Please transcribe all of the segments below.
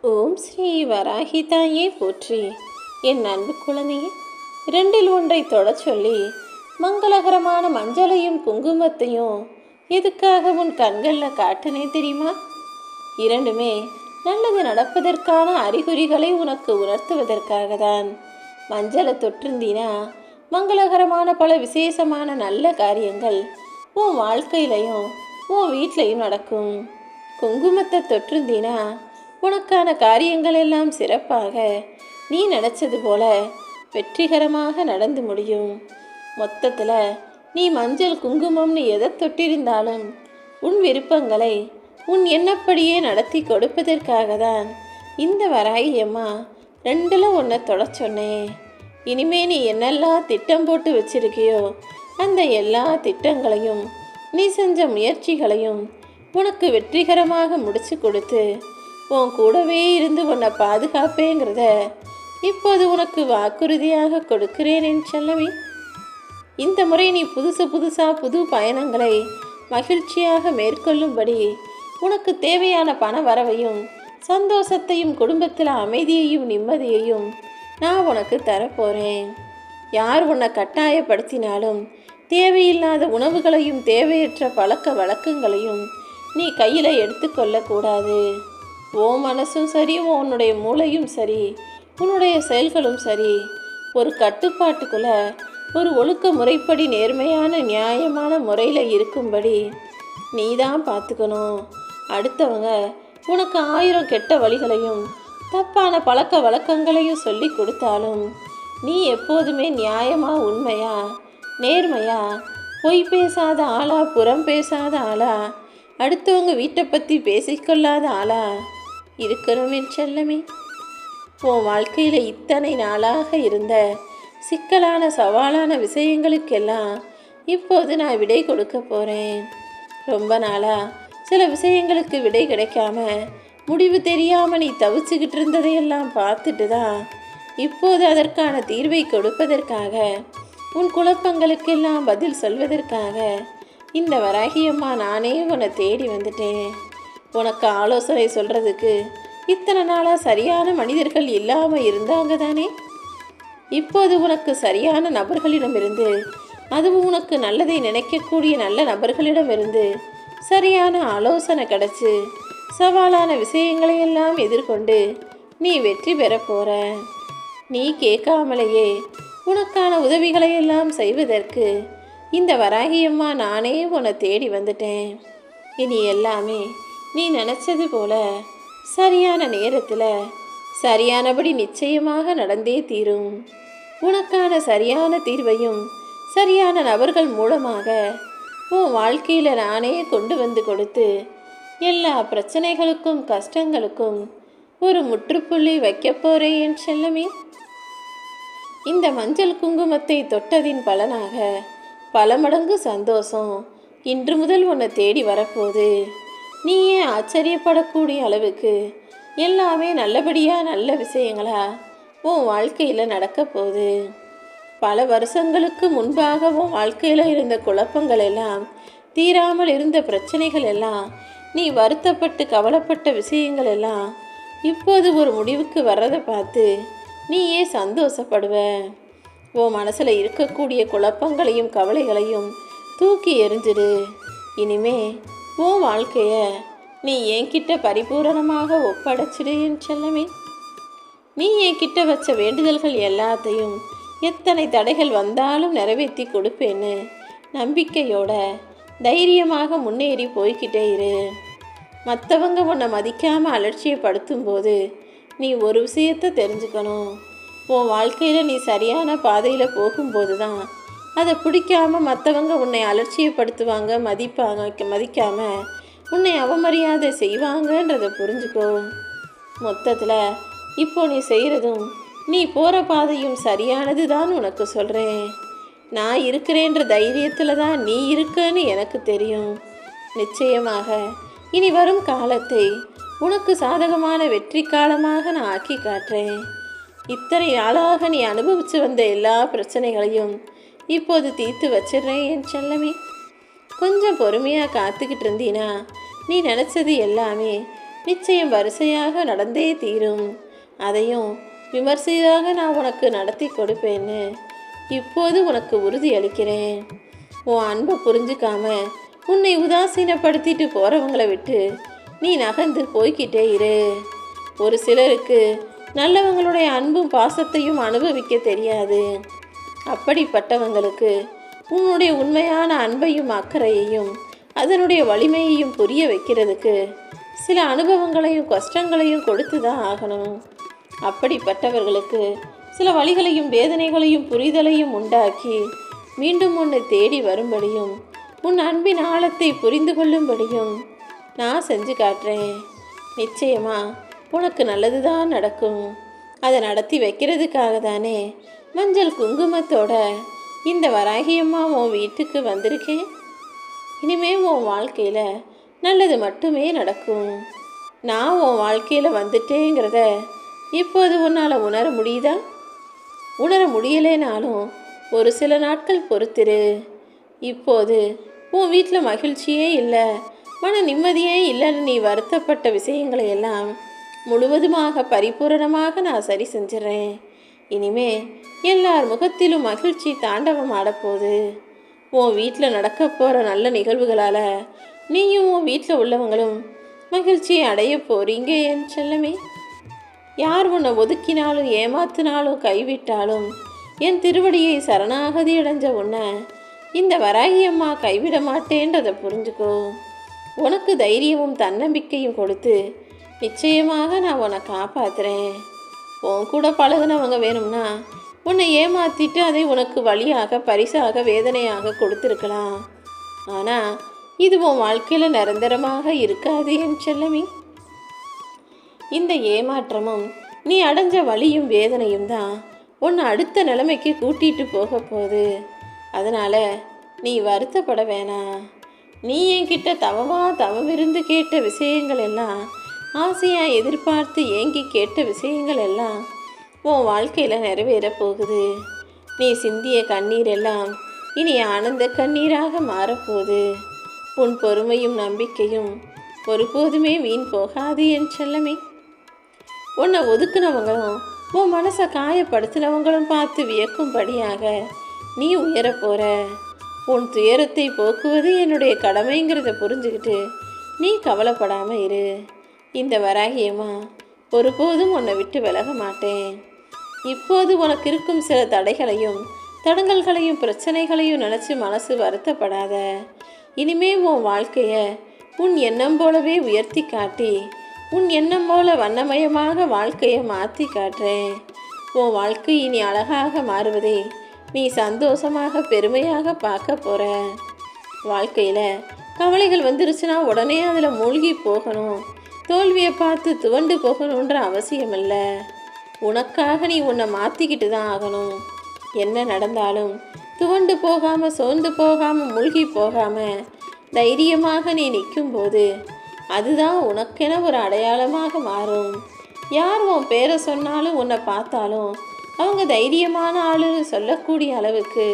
ஓம் ஸ்ரீ வராகி தாயே போற்றி. என் அன்பு குழந்தையே, இரண்டில் ஒன்றை தொடச் சொல்லி மங்களகரமான மஞ்சளையும் குங்குமத்தையும் எதுக்காக உன் கண்களில் காட்டுனே தெரியுமா? இரண்டுமே நல்லது நடப்பதற்கான அறிகுறிகளை உனக்கு உணர்த்துவதற்காக தான். மஞ்சளை தொற்றிருந்தீனா மங்களகரமான பல விசேஷமான நல்ல காரியங்கள் உன் வாழ்க்கையிலையும் உன் வீட்லையும் நடக்கும். குங்குமத்தை தொற்றிருந்தீனா உனக்கான காரியங்கள் எல்லாம் சிறப்பாக நீ நினச்சது போல வெற்றிகரமாக நடந்து முடியும். மொத்தத்தில் நீ மஞ்சள் குங்குமம்னு எதை தொட்டிருந்தாலும் உன் விருப்பங்களை உன் எண்ணப்படியே நடத்தி கொடுப்பதற்காக தான் இந்த வராகி அம்மா ரெண்டில் ஒன்றை தொட சொன்னேன். இனிமே நீ என்னெல்லாம் திட்டம் போட்டு வச்சிருக்கியோ அந்த எல்லா திட்டங்களையும் நீ செஞ்ச முயற்சிகளையும் உனக்கு வெற்றிகரமாக முடிச்சு கொடுத்து உன் கூடவே இருந்து உன்னை பாதுகாப்பேங்கிறத இப்போது உனக்கு வாக்குறுதியாக கொடுக்கிறேன் என் செல்லமே. இந்த முறை நீ புதுசாக புது பயணங்களை மகிழ்ச்சியாக மேற்கொள்ளும்படி உனக்கு தேவையான பண வரவையும் சந்தோஷத்தையும் குடும்பத்தில் அமைதியையும் நிம்மதியையும் நான் உனக்கு தரப்போகிறேன். யார் உன்னை கட்டாயப்படுத்தினாலும் தேவையில்லாத உணவுகளையும் தேவையற்ற பழக்க வழக்கங்களையும் நீ கையில் எடுத்துக்கொள்ளக்கூடாது. உன் மனசும் சரி, உன்னுடைய மூளையும் சரி, உன்னுடைய செயல்களும் சரி ஒரு கட்டுப்பாட்டுக்குள்ள ஒரு ஒழுக்க முறைப்படி நேர்மையான நியாயமான முறையில் இருக்கும்படி நீ தான் பார்த்துக்கணும். அடுத்தவங்க உனக்கு 1000 கெட்ட வழிகளையும் தப்பான பழக்க வழக்கங்களையும் சொல்லி கொடுத்தாலும் நீ எப்போதுமே நியாயமாக உண்மையா நேர்மையா பொய் பேசாத ஆளா, புறம் பேசாத ஆளா, அடுத்தவங்க வீட்டை பற்றி பேசிக்கொள்ளாத ஆளா இருக்கணும் என் செல்லமே. உன் வாழ்க்கையில் இத்தனை நாளாக இருந்த சிக்கலான சவாலான விஷயங்களுக்கெல்லாம் இப்போது நான் விடை கொடுக்க போகிறேன். ரொம்ப நாளாக சில விஷயங்களுக்கு விடை கிடைக்காம முடிவு தெரியாமல் நீ தவிச்சுக்கிட்டு இருந்ததையெல்லாம் பார்த்துட்டு தான் இப்போது அதற்கான தீர்வை கொடுப்பதற்காக உன் குழப்பங்களுக்கெல்லாம் பதில் சொல்வதற்காக இந்த வராகியம்மா நானே உன்னை தேடி வந்துட்டேன். உனக்கு ஆலோசனை சொல்கிறதுக்கு இத்தனை நாளாக சரியான மனிதர்கள் இல்லாமல் இருந்தாங்க தானே. இப்போது உனக்கு சரியான நபர்களிடமிருந்து, அதுவும் உனக்கு நல்லதை நினைக்கக்கூடிய நல்ல நபர்களிடமிருந்து சரியான ஆலோசனை கிடச்சி சவாலான விஷயங்களையெல்லாம் எதிர்கொண்டு நீ வெற்றி பெற போகிற. நீ கேட்காமலேயே உனக்கான உதவிகளையெல்லாம் செய்வதற்கு இந்த வராகியம்மா நானே உன்னை தேடி வந்துட்டேன். இனி எல்லாமே நீ நினச்சது போல சரியான நேரத்தில் சரியானபடி நிச்சயமாக நடந்தே தீரும். உனக்கான சரியான தீர்வையும் சரியான நபர்கள் மூலமாக உன் வாழ்க்கையில் நானே கொண்டு வந்து கொடுத்து எல்லா பிரச்சனைகளுக்கும் கஷ்டங்களுக்கும் ஒரு முற்றுப்புள்ளி வைக்க போகிறேன் என் செல்லமே. இந்த மஞ்சள் குங்குமத்தை தொட்டதின் பலனாக பல மடங்கு சந்தோஷம் இன்று முதல் உன்னை தேடி வரப்போகுது. நீயே ஆச்சரியப்படக்கூடிய அளவுக்கு எல்லாமே நல்லபடியாக நல்ல விஷயங்களா உன் வாழ்க்கையில் நடக்க போகுது. பல வருஷங்களுக்கு முன்பாக உன் வாழ்க்கையில் இருந்த குழப்பங்கள் எல்லாம், தீராமல் இருந்த பிரச்சனைகள் எல்லாம், நீ வருத்தப்பட்டு கவலைப்பட்ட விஷயங்கள் எல்லாம் இப்போது ஒரு முடிவுக்கு வர்றதை பார்த்து நீயே சந்தோஷப்படுவ. உன் மனசில் இருக்கக்கூடிய குழப்பங்களையும் கவலைகளையும் தூக்கி எறிஞ்சிடு. இனிமே உன் வாழ்க்கையை நீ என்கிட்ட பரிபூரணமாக ஒப்படைச்சிடு என் செல்லமே. நீ என்கிட்ட வச்ச வேண்டுதல்கள் எல்லாத்தையும் எத்தனை தடைகள் வந்தாலும் நிறைவேற்றி கொடுப்பேன்னு நம்பிக்கையோட தைரியமாக முன்னேறி போய்கிட்டே இரு. மற்றவங்க உன்னை மதிக்காமல் அலட்சியப்படுத்தும் போது நீ ஒரு விஷயத்தை தெரிஞ்சுக்கணும். உன் வாழ்க்கையில் நீ சரியான பாதையில் போகும்போது தான் அதை பிடிக்காம மற்றவங்க உன்னை அலட்சியப்படுத்துவாங்க, மதிக்காமல் உன்னை அவமரியாதை செய்வாங்கன்றதை புரிஞ்சுக்கோ. மொத்தத்தில் இப்போ நீ செய்கிறதும் நீ போகிற பாதையும் சரியானது தான் உனக்கு சொல்கிறேன். நான் இருக்கிறேன்ற தைரியத்தில் தான் நீ இருக்கன்னு எனக்கு தெரியும். நிச்சயமாக இனி வரும் காலத்தை உனக்கு சாதகமான வெற்றி காலமாக நான் ஆக்கி காட்டுறேன். இத்தனை நாளாக நீ அனுபவித்து வந்த எல்லா பிரச்சனைகளையும் இப்போது தீர்த்து வச்சிடுறேன் என் செல்லமே. கொஞ்சம் பொறுமையாக காத்துக்கிட்டு இருந்தீனா நீ நினச்சது எல்லாமே நிச்சயம் வரிசையாக நடந்தே தீரும். அதையும் விமர்சையாக நான் உனக்கு நடத்தி கொடுப்பேன்னு இப்போது உனக்கு உறுதி அளிக்கிறேன். உன் அன்பை புரிஞ்சுக்காம உன்னை உதாசீனப்படுத்திட்டு போகிறவங்களை விட்டு நீ நகர்ந்து போய்கிட்டே இரு. ஒரு சிலருக்கு நல்லவங்களுடைய அன்பும் பாசத்தையும் அனுபவிக்க தெரியாது. அப்படிப்பட்டவங்களுக்கு உன்னுடைய உண்மையான அன்பையும் அக்கறையையும் அதனுடைய வலிமையையும் புரிய வைக்கிறதுக்கு சில அனுபவங்களையும் கஷ்டங்களையும் கொடுத்து தான் ஆகணும். அப்படிப்பட்டவர்களுக்கு சில வழிகளையும் வேதனைகளையும் புரிதலையும் உண்டாக்கி மீண்டும் உன்னை தேடி வரும்படியும் உன் அன்பின் ஆழத்தை புரிந்து கொள்ளும்படியும் நான் செஞ்சு காட்டுறேன். நிச்சயமா உனக்கு நல்லது தான் நடக்கும். அதை நடத்தி வைக்கிறதுக்காக தானே மஞ்சள் குங்குமத்தோட இந்த வராகியம்மா உன் வீட்டுக்கு வந்திருக்கேன். இனிமே உன் வாழ்க்கையில் நல்லது மட்டுமே நடக்கும். நான் உன் வாழ்க்கையில் வந்துட்டேங்கிறத இப்போது உன்னால் உணர முடியுதா? உணர முடியலேனாலும் ஒரு சில நாட்கள் பொறுத்திரு. இப்போது உன் வீட்டில் மகிழ்ச்சியே இல்லை, மன நிம்மதியே இல்லைன்னு நீ வருத்தப்பட்ட விஷயங்களை எல்லாம் முழுவதுமாக பரிபூரணமாக நான் சரி செஞ்சிடறேன். இனிமே எல்லார் முகத்திலும் மகிழ்ச்சி தாண்டவம் ஆடப்போகுது. உன் வீட்டில் நடக்க போகிற நல்ல நிகழ்வுகளால் நீயும் உன் வீட்டில் உள்ளவங்களும் மகிழ்ச்சியை அடைய போறீங்க என் செல்லமே. யார் உன்னை ஒதுக்கினாலும் ஏமாத்தினாலும் கைவிட்டாலும் என் திருவடியை சரணாகதி அடைஞ்ச உன்னை இந்த வராகியம்மா கைவிட மாட்டேன்றதை புரிஞ்சுக்கோ. உனக்கு தைரியமும் தன்னம்பிக்கையும் கொடுத்து நிச்சயமாக நான் உன்னை காப்பாற்றுறேன். உன் கூட பழகுனவங்க வேணும்னா உன்னை ஏமாற்றிட்டு அதை உனக்கு வழியாக பரிசாக வேதனையாக கொடுத்துருக்கலாம். ஆனால் இது உன் வாழ்க்கையில் நிரந்தரமாக இருக்காது என் செல்லமே. இந்த ஏமாற்றமும் நீ அடைஞ்ச வலியும் வேதனையும் தான் உன்னை அடுத்த நிலைமைக்கு கூட்டிகிட்டு போக போகுது. அதனால் நீ வருத்தப்பட வேணாம். நீ என்கிட்ட தவமிருந்து கேட்ட விஷயங்கள் எல்லாம், ஆசையாக எதிர்பார்த்து ஏங்கி கேட்ட விஷயங்கள் எல்லாம் உன் வாழ்க்கையில் நிறைவேற போகுது. நீ சிந்திய கண்ணீர் எல்லாம் இனி ஆனந்த கண்ணீராக மாறப்போகுது. உன் பொறுமையும் நம்பிக்கையும் ஒருபோதுமே வீண் போகாது என் செல்லமே. உன்னை ஒதுக்குனவங்களும் உன் மனசை காயப்படுத்தினவங்களும் பார்த்து வியக்கும்படியாக நீ உயரப்போகிற. உன் துயரத்தை போக்குவது என்னுடைய கடமைங்கிறத புரிஞ்சுக்கிட்டு நீ கவலைப்படாமல் இரு. இந்த வராகியம்மா ஒருபோதும் உன்னை விட்டு விலக மாட்டேன். இப்போது உனக்கு இருக்கும் சில தடைகளையும் தடங்கல்களையும் பிரச்சனைகளையும் நினச்சி மனசு வருத்தப்படாத. இனிமே உன் வாழ்க்கையை உன் எண்ணம் போலவே உயர்த்தி காட்டி உன் எண்ணம் போல வண்ணமயமாக வாழ்க்கையை மாற்றி காட்டுறேன். உன் வாழ்க்கை இனி அழகாக மாறுவதை நீ சந்தோஷமாக பெருமையாக பார்க்க போகிற. வாழ்க்கையில் கவலைகள் வந்துருச்சுன்னா உடனே அதில் மூழ்கி போகணும், தோல்வியை பார்த்து துவண்டு போகணுன்ற அவசியம் இல்லை. உனக்காக நீ உன்னை மாற்றிக்கிட்டு தான் ஆகணும். என்ன நடந்தாலும் துவண்டு போகாமல் சோர்ந்து போகாமல் மூழ்கி போகாமல் தைரியமாக நீ நிற்கும்போது அதுதான் உனக்கென ஒரு அடையாளமாக மாறும். யார் உன் பேரை சொன்னாலும் உன்னை பார்த்தாலும் அவங்க தைரியமான ஆளுன்னு சொல்லக்கூடிய அளவுக்கு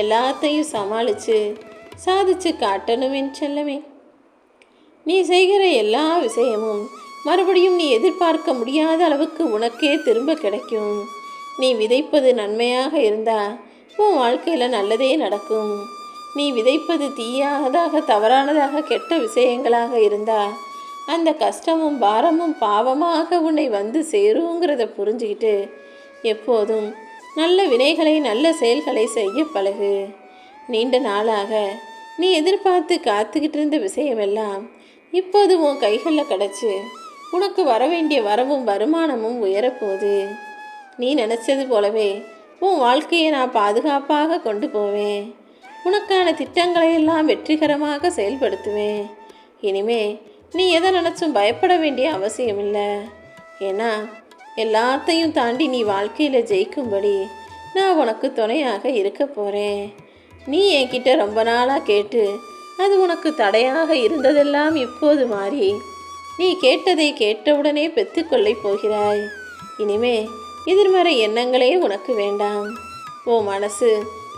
எல்லாத்தையும் சமாளித்து சாதிச்சு காட்டணும் என் செல்லமே. நீ செய்கிற எல்லா விஷயமும் மறுபடியும் நீ எதிர்பார்க்க முடியாத அளவுக்கு உனக்கே திரும்ப கிடைக்கும். நீ விதைப்பது நன்மையாக இருந்தால் உன் வாழ்க்கையில் நல்லதே நடக்கும். நீ விதைப்பது தீயானதாக தவறானதாக கெட்ட விஷயங்களாக இருந்தால் அந்த கஷ்டமும் பாரமும் பாவமாக உன்னை வந்து சேருங்கிறத புரிஞ்சுக்கிட்டு எப்போதும் நல்ல வினைகளை நல்ல செயல்களை செய்ய பழகு. நீண்ட நாளாக நீ எதிர்பார்த்து காத்துக்கிட்டு இருந்த விஷயமெல்லாம் இப்போது உன் கைகளில் கிடச்சி உனக்கு வர வேண்டிய வரவும் வருமானமும் உயரப்போகுது. நீ நினச்சது போலவே உன் வாழ்க்கையை நான் பாதுகாப்பாக கொண்டு போவேன். உனக்கான திட்டங்களை எல்லாம் வெற்றிகரமாக செயல்படுத்துவேன். இனிமே நீ எதை நினச்சும் பயப்பட வேண்டிய அவசியம் இல்லை. ஏன்னா எல்லாத்தையும் தாண்டி நீ வாழ்க்கையில் ஜெயிக்கும்படி நான் உனக்கு துணையாக இருக்க போகிறேன். நீ என்கிட்ட ரொம்ப நாளாக கேட்டு அது உனக்கு தடையாக இருந்ததெல்லாம் இப்போது மாறி நீ கேட்டதை கேட்டவுடனே பெற்றுக்கொள்ளை போகிறாய். இனிமே எதிர்மறை எண்ணங்களே உனக்கு வேண்டாம். உன் மனசு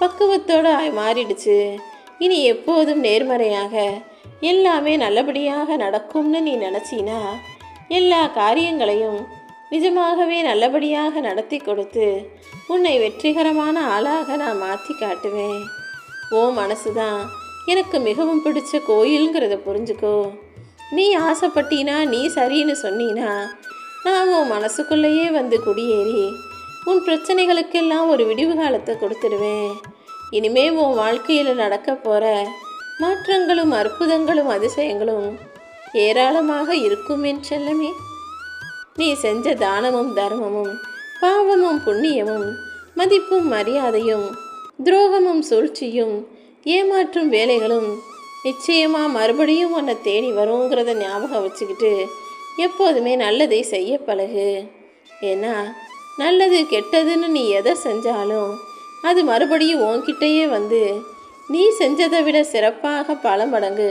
பக்குவத்தோடு மாறிடுச்சு. இனி எப்போதும் நேர்மறையாக எல்லாமே நல்லபடியாக நடக்கும்னு நீ நினச்சினா எல்லா காரியங்களையும் நிஜமாகவே நல்லபடியாக நடத்தி கொடுத்து உன்னை வெற்றிகரமான ஆளாக நான் மாற்றி காட்டுவேன். ஓ மனசு தான் எனக்கு மிகவும் பிடிச்ச கோயிலுங்கிறத புரிஞ்சுக்கோ. நீ ஆசைப்பட்டினா, நீ சரின்னு சொன்னீனா, நான் உன் மனசுக்குள்ளேயே வந்து குடியேறி உன் பிரச்சனைகளுக்கெல்லாம் ஒரு விடிவு காலத்தை கொடுத்துடுவேன். இனிமே உன் வாழ்க்கையில் நடக்க போகிற மாற்றங்களும் அற்புதங்களும் அதிசயங்களும் ஏராளமாக இருக்கும் என் செல்லமே. நீ செஞ்ச தானமும் தர்மமும் பாவமும் புண்ணியமும் மதிப்பும் மரியாதையும் துரோகமும் சூழ்ச்சியும் ஏமாற்றும் வேலைகளும் நிச்சயமாக மறுபடியும் உன்னை தேடி வருங்கிறத ஞாபகம் வச்சுக்கிட்டு எப்போதுமே நல்லதை செய்ய பழகு. ஏன்னா நல்லது கெட்டதுன்னு நீ எதை செஞ்சாலும் அது மறுபடியும் உன்கிட்டயே வந்து நீ செஞ்சதை விட சிறப்பாக பல மடங்கு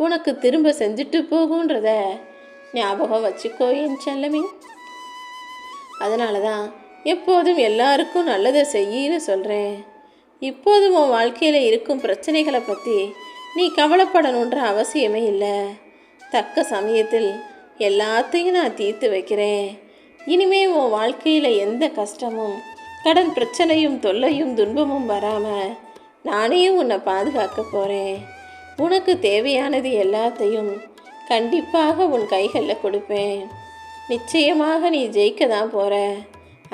உனக்கு திரும்ப செஞ்சுட்டு போகுன்றத ஞாபகம் வச்சுக்கோ என் செல்லமே. அதனால தான் எப்போதும் எல்லாருக்கும் நல்லதை செய்யின்னு சொல்கிறேன். இப்போதும் உன் வாழ்க்கையில் இருக்கும் பிரச்சனைகளை பற்றி நீ கவலைப்படணுன்ற அவசியமே இல்லை. தக்க சமயத்தில் எல்லாத்தையும் நான் தீர்த்து வைக்கிறேன். இனிமே உன் வாழ்க்கையில் எந்த கஷ்டமும் கடன் பிரச்சனையும் தொல்லையும் துன்பமும் வராமல் நானே உன்னை பாதுகாக்க போகிறேன். உனக்கு தேவையானது எல்லாத்தையும் கண்டிப்பாக உன் கைகளில் கொடுப்பேன். நிச்சயமாக நீ ஜெயிக்க தான் போகிற.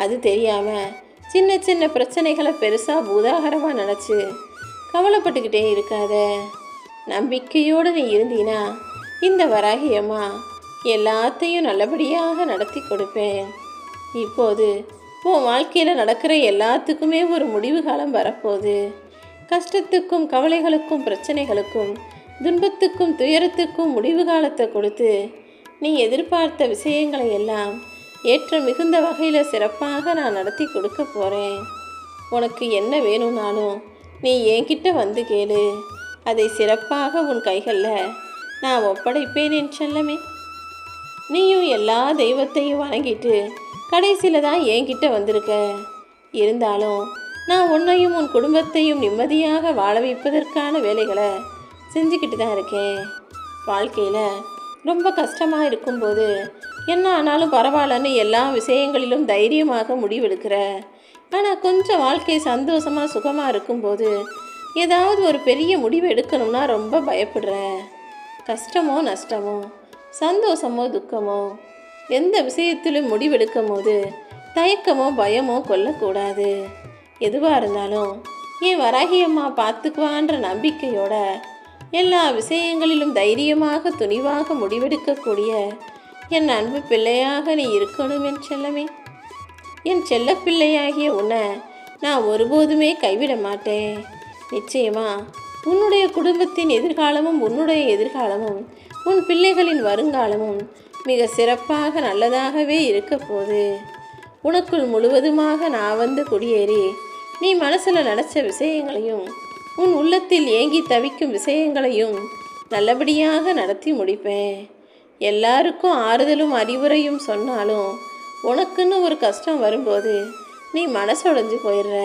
அது தெரியாமல் சின்ன சின்ன பிரச்சனைகளை பெருசாக பூதாகரமாக நினச்சி கவலைப்பட்டுக்கிட்டே இருக்காத. நம்பிக்கையோடு நீ இருந்தீனா இந்த வராகியம்மா எல்லாத்தையும் நல்லபடியாக நடத்தி கொடுப்பேன். இப்போது உன் வாழ்க்கையில் நடக்கிற எல்லாத்துக்குமே ஒரு முடிவு காலம் வரப்போகுது. கஷ்டத்துக்கும் கவலைகளுக்கும் பிரச்சனைகளுக்கும் துன்பத்துக்கும் துயரத்துக்கும் முடிவு காலத்தை கொடுத்து நீ எதிர்பார்த்த விஷயங்களை எல்லாம் ஏற்ற மிகுந்த வகையில் சிறப்பாக நான் நடத்தி கொடுக்க போகிறேன். உனக்கு என்ன வேணும்னாலும் நீ என்கிட்ட வந்து கேளு. அதை சிறப்பாக உன் கைகளில் நான் ஒப்படைப்பேன் என் செல்லமே. நீயும் எல்லா தெய்வத்தையும் வணங்கிட்டு கடைசியில் தான் என்கிட்ட வந்திருக்க. இருந்தாலும் நான் உன்னையும் உன் குடும்பத்தையும் நிம்மதியாக வாழ வைப்பதற்கான வேலைகளை செஞ்சுக்கிட்டு தான் இருக்கேன். வாழ்க்கையில் ரொம்ப கஷ்டமாக இருக்கும்போது என்ன ஆனாலும் பரவாயில்லன்னு எல்லா விஷயங்களிலும் தைரியமாக முடிவெடுக்கிற. ஆனால் கொஞ்சம் வாழ்க்கை சந்தோஷமாக சுகமாக இருக்கும்போது ஏதாவது ஒரு பெரிய முடிவு எடுக்கணும்னா ரொம்ப பயப்படுற. கஷ்டமோ நஷ்டமோ சந்தோஷமோ துக்கமோ எந்த விஷயத்திலும் முடிவெடுக்கும் போது தயக்கமோ பயமோ கொள்ளக்கூடாது. எதுவாக இருந்தாலும் என் வராகியம்மா பார்த்துக்குவான்ற நம்பிக்கையோட எல்லா விஷயங்களிலும் தைரியமாக துணிவாக முடிவெடுக்கக்கூடிய என் அன்பு பிள்ளையாக நீ இருக்கணும் என் செல்லமே. என் செல்ல பிள்ளையாகிய உன்னை நான் ஒருபோதுமே கைவிட மாட்டேன். நிச்சயமா உன்னுடைய குடும்பத்தின் எதிர்காலமும் உன்னுடைய எதிர்காலமும் உன் பிள்ளைகளின் வருங்காலமும் மிக சிறப்பாக நல்லதாகவே இருக்க போகுது. உனக்குள் முழுவதுமாக நான் வந்து குடியேறி நீ மனசில் நினச்ச விஷயங்களையும் உன் உள்ளத்தில் ஏங்கி தவிக்கும் விஷயங்களையும் நல்லபடியாக நடத்தி முடிப்பேன். எல்லாருக்கும் ஆறுதலும் அறிவுரையும் சொன்னாலும் உனக்குன்னு ஒரு கஷ்டம் வரும்போது நீ மனசுடைஞ்சு போயிடுற.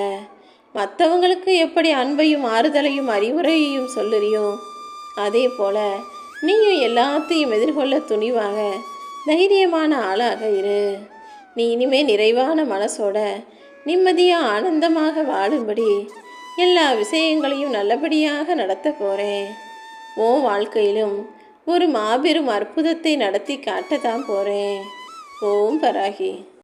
மற்றவங்களுக்கு எப்படி அன்பையும் ஆறுதலையும் அறிவுரையையும் சொல்லுறியோ அதே போல் நீயும் எல்லாத்தையும் எதிர்கொள்ள துணிவாக தைரியமான ஆளாக இரு. நீ இனிமே நிறைவான மனசோட நிம்மதியாக ஆனந்தமாக வாழும்படி எல்லா விஷயங்களையும் நல்லபடியாக நடத்த போகிறேன். உன் வாழ்க்கையிலும் ஒரு மாபெரும் அற்புதத்தை நடத்தி காட்டத்தான் போகிறேன். ஓம் பராகி.